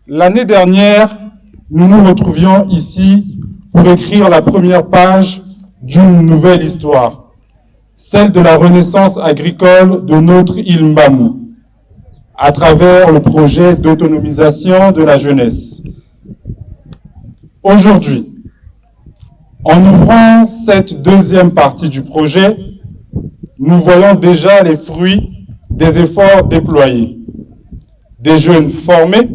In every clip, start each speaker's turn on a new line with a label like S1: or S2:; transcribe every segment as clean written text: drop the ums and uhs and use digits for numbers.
S1: L'année dernière, nous nous retrouvions ici pour écrire la première page d'une nouvelle histoire, celle de la renaissance agricole de notre île Mbamou, à travers le projet d'autonomisation de la jeunesse. Aujourd'hui, en ouvrant cette deuxième partie du projet, nous voyons déjà les fruits des efforts déployés. Des jeunes formés,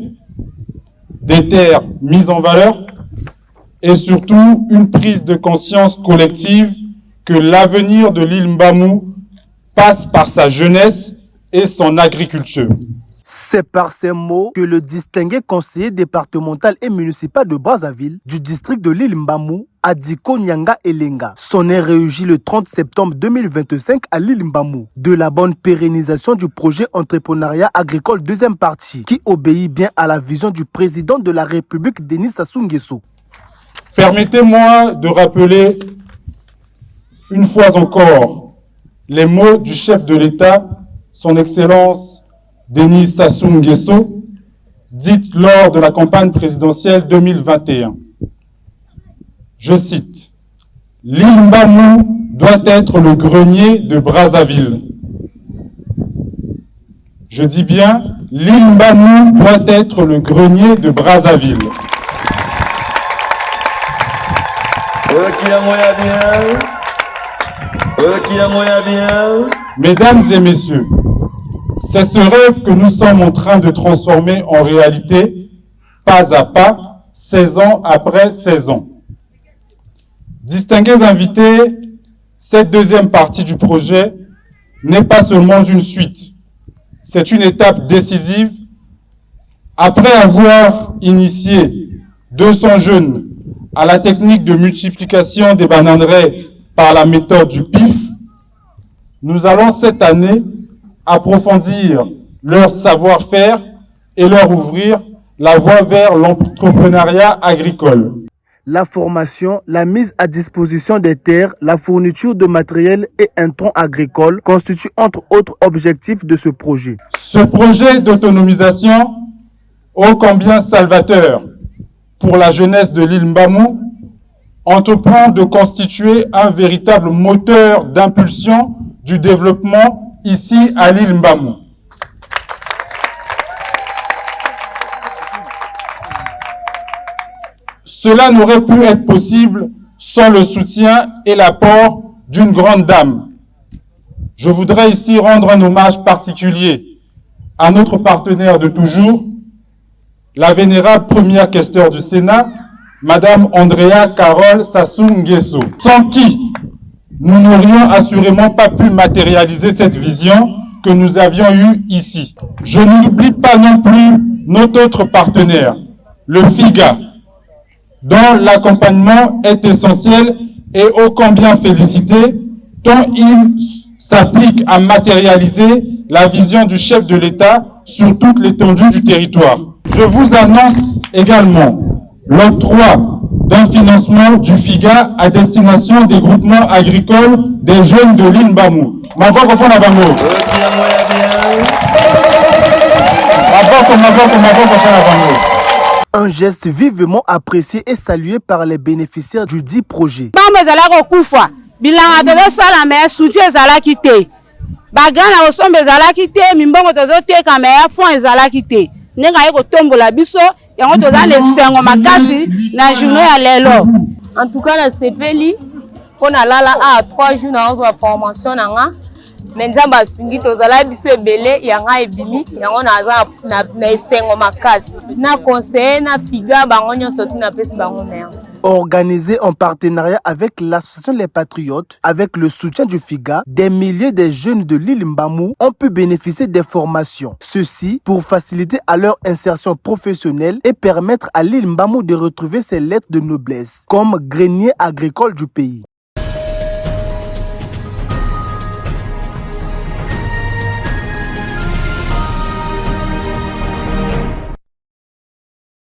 S1: des terres mises en valeur et surtout une prise de conscience collective que l'avenir de l'île Mbamou passe par sa jeunesse et son agriculture.
S2: C'est par ces mots que le distingué conseiller départemental et municipal de Brazzaville du district de l'île Mbamou, Adiko Nyanga Elenga, s'en est réjoui le 30 septembre 2025 à l'île Mbamou de la bonne pérennisation du projet entrepreneuriat agricole deuxième partie qui obéit bien à la vision du président de la République Denis Sassou Nguesso.
S1: Permettez-moi de rappeler une fois encore les mots du chef de l'État, son Excellence Denis Sassou Nguesso, dites lors de la campagne présidentielle 2021. Je cite, « L'île Mbamou doit être le grenier de Brazzaville. » Je dis bien, l'île Mbamou doit être le grenier de Brazzaville. Mesdames et messieurs, c'est ce rêve que nous sommes en train de transformer en réalité, pas à pas, 16 ans après 16 ans. Distingués invités, cette deuxième partie du projet n'est pas seulement une suite, c'est une étape décisive. Après avoir initié 200 jeunes à la technique de multiplication des bananeraies par la méthode du PIF, nous allons cette année approfondir leur savoir-faire et leur ouvrir la voie vers l'entrepreneuriat agricole.
S2: La formation, la mise à disposition des terres, la fourniture de matériel et intrants agricoles constituent entre autres objectifs de ce projet.
S1: Ce projet d'autonomisation, ô combien salvateur pour la jeunesse de l'île Mbamou, entreprend de constituer un véritable moteur d'impulsion du développement ici à l'île Mbamou. Cela n'aurait pu être possible sans le soutien et l'apport d'une grande dame. Je voudrais ici rendre un hommage particulier à notre partenaire de toujours, la vénérable première questeur du Sénat, Madame Andrea Carole Sassou Nguesso, sans qui nous n'aurions assurément pas pu matérialiser cette vision que nous avions eue ici. Je n'oublie pas non plus notre autre partenaire, le FIGA, dont l'accompagnement est essentiel et ô combien félicité, tant il s'applique à matérialiser la vision du chef de l'État sur toute l'étendue du territoire. Je vous annonce également l'octroi d'un financement du FIGA à destination des groupements agricoles des jeunes de l'île Mbamou.
S2: Un geste vivement apprécié et salué par les bénéficiaires du dit projet.
S3: En tout cas, la CPLI, on a là à 3 jours dans la formation. Maintenant, basungi tozala biso ebele yanga ebimi yango na esengo makasi na conseiller na figa bango nyonso tuna pesi bango merci.
S2: Organisé en partenariat avec l'association Les Patriotes, avec le soutien du FIGA, des milliers de jeunes de l'île Mbamou ont pu bénéficier des formations. Ceci pour faciliter à leur insertion professionnelle et permettre à l'île Mbamou de retrouver ses lettres de noblesse comme grenier agricole du pays.